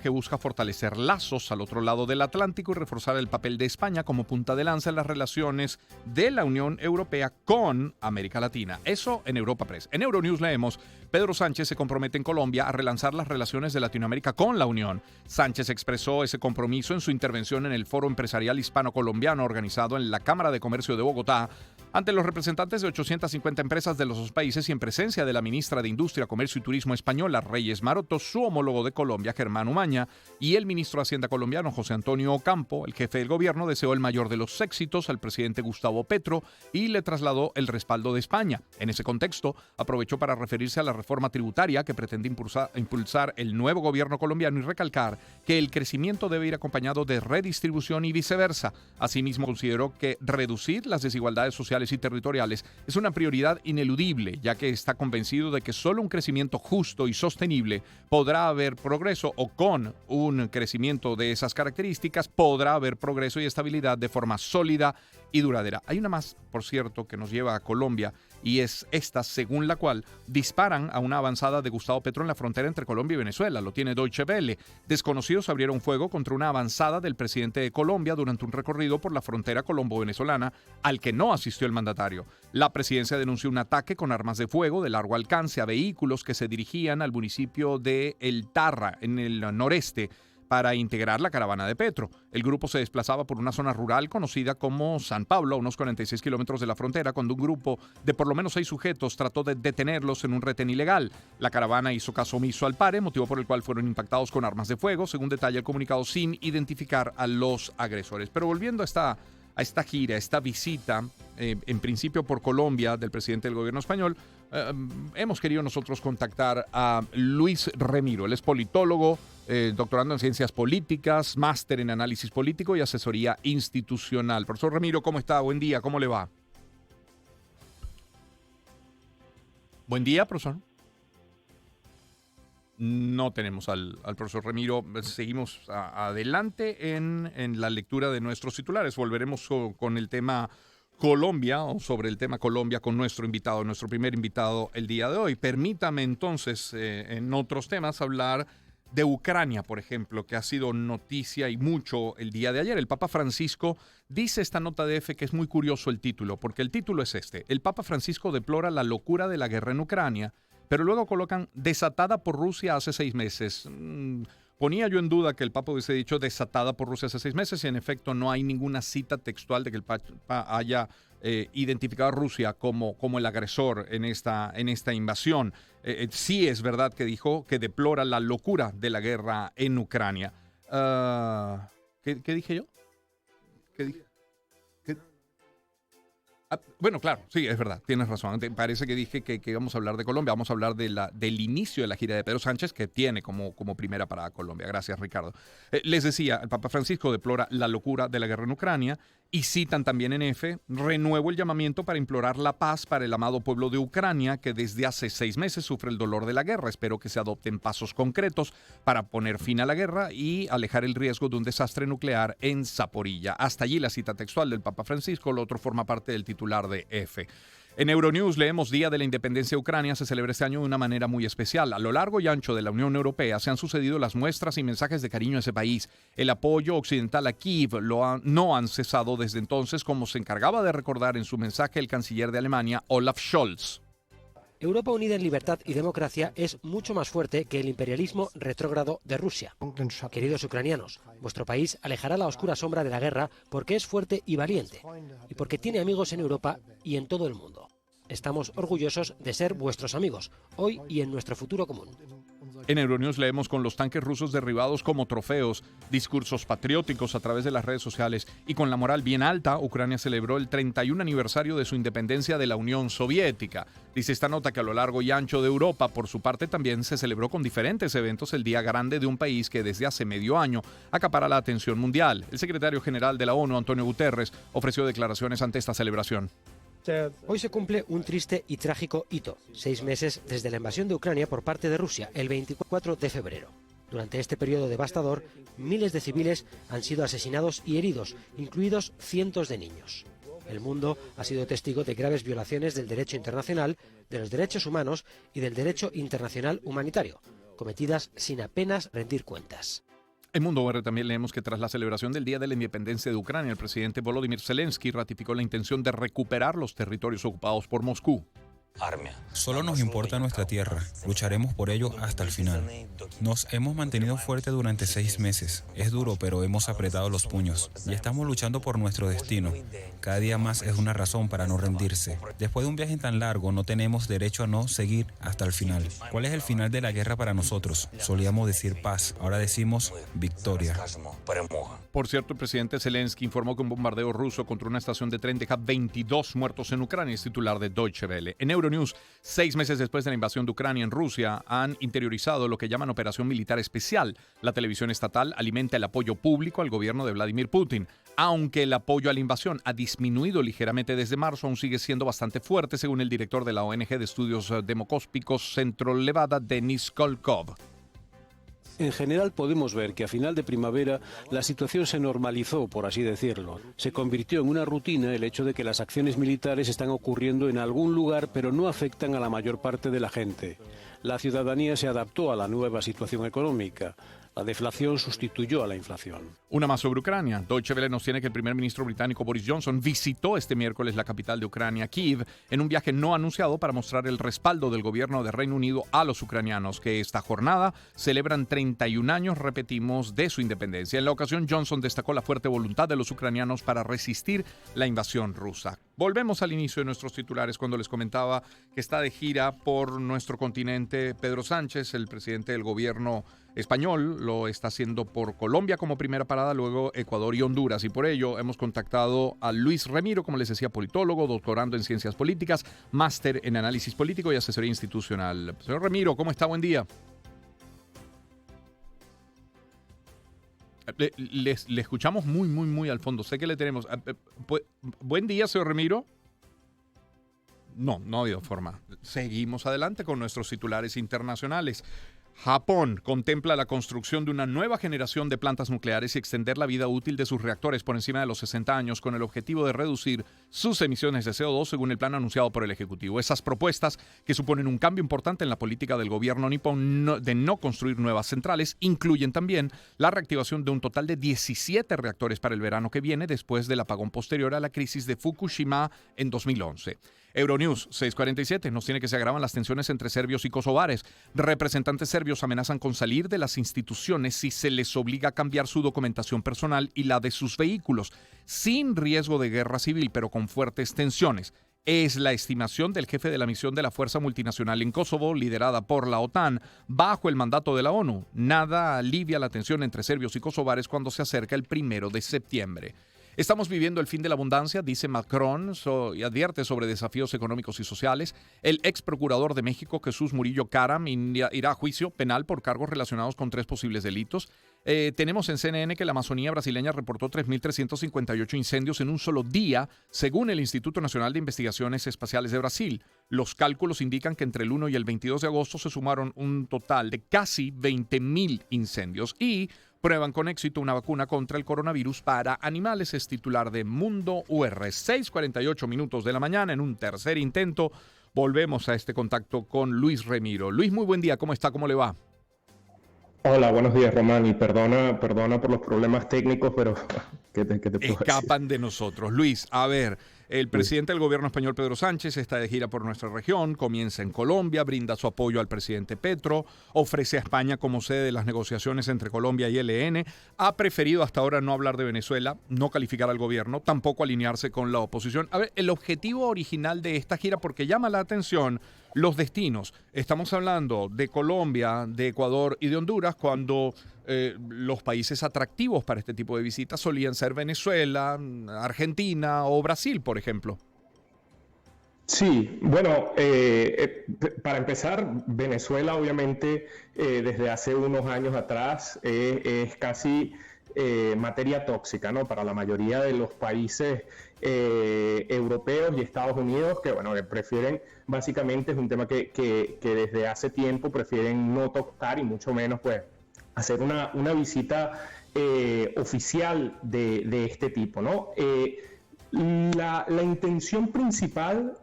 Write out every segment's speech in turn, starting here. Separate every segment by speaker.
Speaker 1: que busca fortalecer lazos al otro lado del Atlántico y reforzar el papel de España como punta de lanza en las relaciones de la Unión Europea con América Latina. Eso en Europa Press. En Euronews leemos: Pedro Sánchez se compromete en Colombia a relanzar las relaciones de Latinoamérica con la Unión. Sánchez expresó ese compromiso en su intervención en el Foro Empresarial Hispano-Colombiano organizado en la Cámara de Comercio de Bogotá ante los representantes de 850 empresas de los dos países y en presencia de la ministra de Industria, Comercio y Turismo española, Reyes Maroto, su homólogo de Colombia, Germán Umaña, y el ministro de Hacienda colombiano, José Antonio Ocampo. El jefe del gobierno deseó el mayor de los éxitos al presidente Gustavo Petro y le trasladó el respaldo de España. En ese contexto, aprovechó para referirse a la reforma tributaria que pretende impulsar el nuevo gobierno colombiano y recalcar que el crecimiento debe ir acompañado de redistribución y viceversa. Asimismo, consideró que reducir las desigualdades sociales y territoriales es una prioridad ineludible, ya que está convencido de que solo un crecimiento justo y sostenible podrá haber progreso, o con un crecimiento de esas características podrá haber progreso y estabilidad de forma sólida y duradera. Hay una más, por cierto, que nos lleva a Colombia, y es esta, según la cual disparan a una avanzada de Gustavo Petro en la frontera entre Colombia y Venezuela. Lo tiene Deutsche Welle. Desconocidos abrieron fuego contra una avanzada del presidente de Colombia durante un recorrido por la frontera colombo-venezolana al que no asistió el mandatario. La presidencia denunció un ataque con armas de fuego de largo alcance a vehículos que se dirigían al municipio de El Tarra, en el noreste, para integrar la caravana de Petro. El grupo se desplazaba por una zona rural conocida como San Pablo, a unos 46 kilómetros de la frontera, cuando un grupo de por lo menos 6 sujetos trató de detenerlos en un retén ilegal. La caravana hizo caso omiso al pare, motivo por el cual fueron impactados con armas de fuego, según detalla el comunicado, sin identificar a los agresores. Pero volviendo a esta gira, esta visita, en principio por Colombia, del presidente del gobierno español, hemos querido nosotros contactar a Luis Remiro. Él es politólogo, doctorando en ciencias políticas, máster en análisis político y asesoría institucional. Profesor Remiro, ¿cómo está? Buen día, ¿cómo le va? Buen día, profesor. No tenemos al profesor Remiro. Seguimos adelante en la lectura de nuestros titulares. Volveremos con el tema Colombia, o sobre el tema Colombia, con nuestro invitado, nuestro primer invitado el día de hoy. Permítame entonces, en otros temas, hablar de Ucrania, por ejemplo, que ha sido noticia y mucho el día de ayer. El Papa Francisco dice esta nota de F que es muy curioso el título, porque el título es este: el Papa Francisco deplora la locura de la guerra en Ucrania, pero luego colocan desatada por Rusia hace 6 meses. Ponía yo en duda que el Papa hubiese dicho desatada por Rusia hace 6 meses, y en efecto no hay ninguna cita textual de que el Papa haya identificado a Rusia como el agresor en esta invasión. Sí es verdad que dijo que deplora la locura de la guerra en Ucrania. ¿Qué dije yo? ¿Qué dije? Bueno, claro, sí, es verdad, tienes razón. Parece que dije que íbamos a hablar de Colombia. Vamos a hablar del inicio de la gira de Pedro Sánchez, que tiene como primera parada Colombia. Gracias, Ricardo. Les decía, el Papa Francisco deplora la locura de la guerra en Ucrania, y citan también en F: renuevo el llamamiento para implorar la paz para el amado pueblo de Ucrania, que desde hace 6 meses sufre el dolor de la guerra. Espero que se adopten pasos concretos para poner fin a la guerra y alejar el riesgo de un desastre nuclear en Zaporilla. Hasta allí la cita textual del Papa Francisco. Lo otro forma parte del titular de F. En Euronews leemos: Día de la Independencia de Ucrania se celebra este año de una manera muy especial. A lo largo y ancho de la Unión Europea se han sucedido las muestras y mensajes de cariño a ese país. El apoyo occidental a Kiev no han cesado desde entonces, como se encargaba de recordar en su mensaje el canciller de Alemania, Olaf Scholz.
Speaker 2: Europa unida en libertad y democracia es mucho más fuerte que el imperialismo retrógrado de Rusia. Queridos ucranianos, vuestro país alejará la oscura sombra de la guerra porque es fuerte y valiente, y porque tiene amigos en Europa y en todo el mundo. Estamos orgullosos de ser vuestros amigos, hoy y en nuestro futuro común.
Speaker 1: En Euronews leemos: con los tanques rusos derribados como trofeos, discursos patrióticos a través de las redes sociales y con la moral bien alta, Ucrania celebró el 31 aniversario de su independencia de la Unión Soviética. Dice esta nota que a lo largo y ancho de Europa, por su parte, también se celebró con diferentes eventos el Día Grande de un país que desde hace medio año acapara la atención mundial. El secretario general de la ONU, Antonio Guterres, ofreció declaraciones ante esta celebración.
Speaker 2: Hoy se cumple un triste y trágico hito, 6 meses desde la invasión de Ucrania por parte de Rusia, el 24 de febrero. Durante este periodo devastador, miles de civiles han sido asesinados y heridos, incluidos cientos de niños. El mundo ha sido testigo de graves violaciones del derecho internacional, de los derechos humanos y del derecho internacional humanitario, cometidas sin apenas rendir cuentas.
Speaker 1: En Mundo VR también leemos que tras la celebración del Día de la Independencia de Ucrania, el presidente Volodymyr Zelensky ratificó la intención de recuperar los territorios ocupados por Moscú.
Speaker 3: Solo nos importa nuestra tierra. Lucharemos por ello hasta el final. Nos hemos mantenido fuertes durante 6 meses. Es duro, pero hemos apretado los puños. Y estamos luchando por nuestro destino. Cada día más es una razón para no rendirse. Después de un viaje tan largo, no tenemos derecho a no seguir hasta el final. ¿Cuál es el final de la guerra para nosotros? Solíamos decir paz. Ahora decimos victoria.
Speaker 1: Por cierto, el presidente Zelensky informó que un bombardeo ruso contra una estación de tren deja 22 muertos en Ucrania, es titular de Deutsche Welle. En Euronews, 6 meses después de la invasión de Ucrania en Rusia, han interiorizado lo que llaman operación militar especial. La televisión estatal alimenta el apoyo público al gobierno de Vladimir Putin. Aunque el apoyo a la invasión ha disminuido ligeramente desde marzo, aún sigue siendo bastante fuerte, según el director de la ONG de Estudios Demoscópicos Centro Levada, Denis Kolkov.
Speaker 4: En general podemos ver que a final de primavera la situación se normalizó, por así decirlo. Se convirtió en una rutina el hecho de que las acciones militares están ocurriendo en algún lugar pero no afectan a la mayor parte de la gente. La ciudadanía se adaptó a la nueva situación económica. La deflación sustituyó a la inflación.
Speaker 1: Una más sobre Ucrania. Deutsche Welle nos tiene que el primer ministro británico Boris Johnson visitó este miércoles la capital de Ucrania, Kiev, en un viaje no anunciado para mostrar el respaldo del gobierno de Reino Unido a los ucranianos, que esta jornada celebran 31 años, repetimos, de su independencia. En la ocasión, Johnson destacó la fuerte voluntad de los ucranianos para resistir la invasión rusa. Volvemos al inicio de nuestros titulares cuando les comentaba que está de gira por nuestro continente Pedro Sánchez, el presidente del gobierno español. Lo está haciendo por Colombia como primera parada, luego Ecuador y Honduras. Y por ello hemos contactado a Luis Remiro, como les decía, politólogo, doctorando en ciencias políticas, máster en análisis político y asesoría institucional. Señor Remiro, ¿cómo está? Buen día. Le escuchamos muy al fondo. Sé que le tenemos. Buen día, señor Remiro. No ha habido forma. Seguimos adelante con nuestros titulares internacionales. Japón contempla la construcción de una nueva generación de plantas nucleares y extender la vida útil de sus reactores por encima de los 60 años con el objetivo de reducir sus emisiones de CO2 según el plan anunciado por el Ejecutivo. Esas propuestas, que suponen un cambio importante en la política del gobierno nipón de no construir nuevas centrales, incluyen también la reactivación de un total de 17 reactores para el verano que viene después del apagón posterior a la crisis de Fukushima en 2011. Euronews 647 nos tiene que se agravan las tensiones entre serbios y kosovares. Representantes serbios amenazan con salir de las instituciones si se les obliga a cambiar su documentación personal y la de sus vehículos, sin riesgo de guerra civil, pero con fuertes tensiones. Es la estimación del jefe de la misión de la Fuerza Multinacional en Kosovo, liderada por la OTAN, bajo el mandato de la ONU. Nada alivia la tensión entre serbios y kosovares cuando se acerca el 1 de septiembre. Estamos viviendo el fin de la abundancia, dice Macron, y advierte sobre desafíos económicos y sociales. El ex procurador de México, Jesús Murillo Caram, irá a juicio penal por cargos relacionados con 3 posibles delitos. Tenemos en CNN que la Amazonía brasileña reportó 3.358 incendios en un solo día, según el Instituto Nacional de Investigaciones Espaciales de Brasil. Los cálculos indican que entre el 1 y el 22 de agosto se sumaron un total de casi 20.000 incendios y prueban con éxito una vacuna contra el coronavirus para animales. Es titular de Mundo UR. 6:48 minutos de la mañana, en un tercer intento, volvemos a este contacto con Luis Remiro. Luis, muy buen día, ¿cómo está? ¿Cómo le va?
Speaker 5: Hola, buenos días, Román, y perdona por los problemas técnicos, pero ¿qué te puedo decir?
Speaker 1: Escapan de nosotros. Luis, a ver, el presidente del gobierno español, Pedro Sánchez, está de gira por nuestra región, comienza en Colombia, brinda su apoyo al presidente Petro, ofrece a España como sede de las negociaciones entre Colombia y ELN, ha preferido hasta ahora no hablar de Venezuela, no calificar al gobierno, tampoco alinearse con la oposición. A ver, el objetivo original de esta gira, porque llama la atención los destinos. Estamos hablando de Colombia, de Ecuador y de Honduras, cuando los países atractivos para este tipo de visitas solían ser Venezuela, Argentina o Brasil, por ejemplo.
Speaker 5: Sí, bueno, para empezar, Venezuela obviamente desde hace unos años atrás es casi materia tóxica, ¿no? Para la mayoría de los países europeos y Estados Unidos, que bueno, que prefieren, básicamente es un tema que desde hace tiempo prefieren no tocar y mucho menos pues hacer una visita oficial de este tipo, ¿no? La intención principal,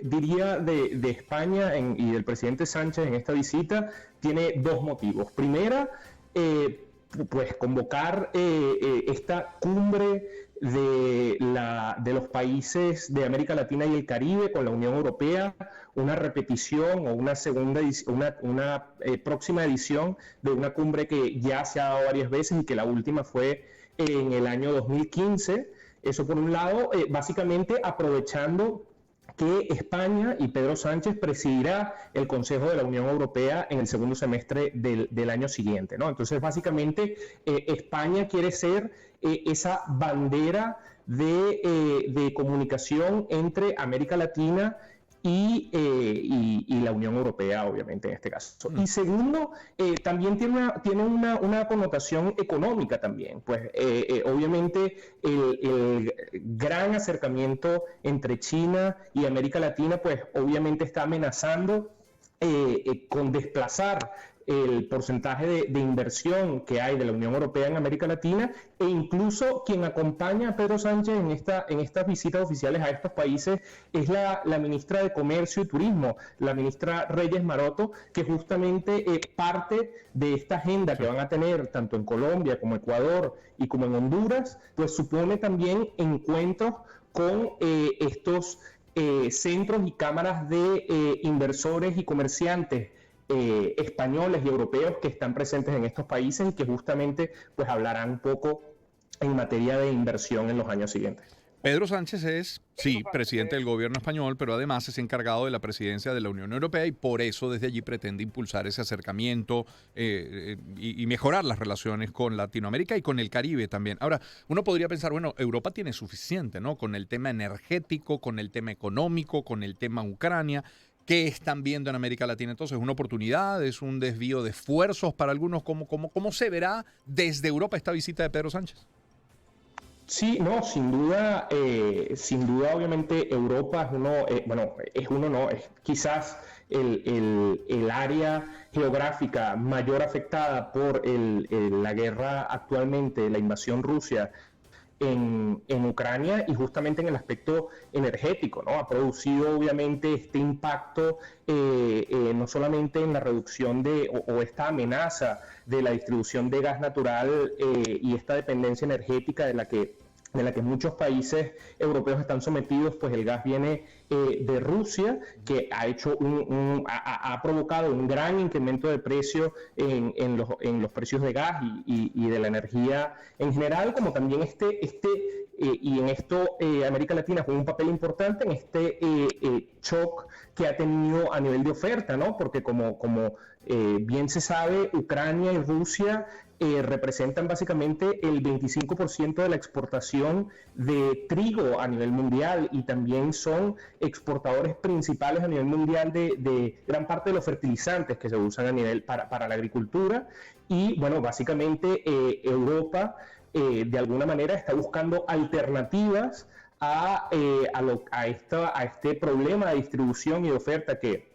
Speaker 5: diría, de España y del presidente Sánchez en esta visita tiene 2 motivos. Primera, pues convocar esta cumbre de los países de América Latina y el Caribe con la Unión Europea, una repetición o una segunda una próxima edición de una cumbre que ya se ha dado varias veces y que la última fue en el año 2015. Eso por un lado, básicamente aprovechando que España y Pedro Sánchez presidirá el Consejo de la Unión Europea en el segundo semestre del año siguiente, ¿no? Entonces, básicamente, España quiere ser esa bandera de comunicación entre América Latina y la Unión Europea, obviamente, en este caso. Y segundo, también tiene una connotación económica también. Pues, obviamente, el gran acercamiento entre China y América Latina, pues, obviamente está amenazando con desplazar el porcentaje de inversión que hay de la Unión Europea en América Latina, e incluso quien acompaña a Pedro Sánchez en estas visitas oficiales a estos países es la ministra de Comercio y Turismo, la ministra Reyes Maroto, que justamente parte de esta agenda que van a tener tanto en Colombia como Ecuador y como en Honduras, pues supone también encuentros con estos centros y cámaras de inversores y comerciantes españoles y europeos que están presentes en estos países y que justamente pues hablarán un poco en materia de inversión en los años siguientes.
Speaker 1: Pedro Sánchez es, sí, presidente del gobierno español, pero además es encargado de la presidencia de la Unión Europea y por eso desde allí pretende impulsar ese acercamiento y mejorar las relaciones con Latinoamérica y con el Caribe también. Ahora, uno podría pensar, bueno, Europa tiene suficiente, ¿no? Con el tema energético, con el tema económico, con el tema Ucrania. ¿Qué están viendo en América Latina? Entonces, ¿es una oportunidad? ¿Es un desvío de esfuerzos para algunos? ¿Cómo se verá desde Europa esta visita de Pedro Sánchez?
Speaker 5: Sí, no, sin duda, obviamente Europa es quizás el área geográfica mayor afectada por la guerra actualmente, la invasión Rusia en Ucrania, y justamente en el aspecto energético, ¿no? Ha producido obviamente este impacto no solamente en la reducción o esta amenaza de la distribución de gas natural y esta dependencia energética de la que muchos países europeos están sometidos, pues el gas viene de Rusia, que ha hecho ha provocado un gran incremento de precio en los precios de gas y de la energía en general, como también y en esto América Latina juega un papel importante en este shock que ha tenido a nivel de oferta, ¿no? Porque como bien se sabe, Ucrania y Rusia representan básicamente el 25% de la exportación de trigo a nivel mundial y también son exportadores principales a nivel mundial de gran parte de los fertilizantes que se usan a nivel para la agricultura. Y bueno, básicamente Europa de alguna manera está buscando alternativas a este problema de distribución y de oferta que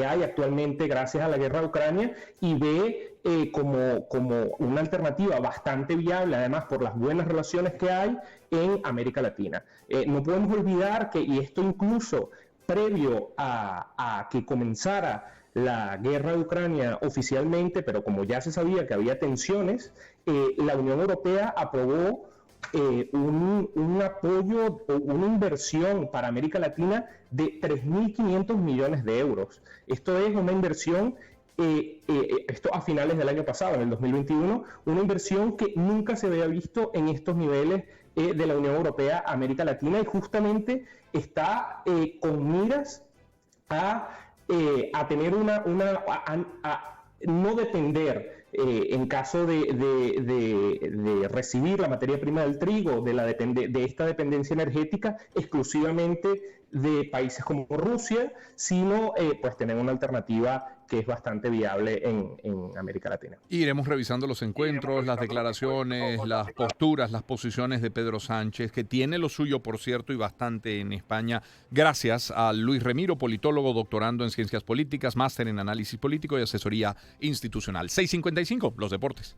Speaker 5: hay actualmente gracias a la guerra de Ucrania, y ve como una alternativa bastante viable, además por las buenas relaciones que hay en América Latina. No podemos olvidar y esto incluso previo a que comenzara la guerra de Ucrania oficialmente, pero como ya se sabía que había tensiones, la Unión Europea aprobó un apoyo o una inversión para América Latina de 3.500 millones de euros. Esto es una inversión, esto a finales del año pasado, en el 2021, una inversión que nunca se había visto en estos niveles de la Unión Europea a América Latina, y justamente está con miras a tener a no depender en caso de recibir la materia prima del trigo, de esta dependencia energética exclusivamente de países como Rusia, sino pues tener una alternativa que es bastante viable en América Latina.
Speaker 1: Iremos revisando los encuentros, las declaraciones, las posturas, las posiciones de Pedro Sánchez, que tiene lo suyo, por cierto, y bastante en España, gracias a Luis Remiro, politólogo, doctorando en Ciencias Políticas, máster en Análisis Político y Asesoría Institucional. 6:55, los deportes.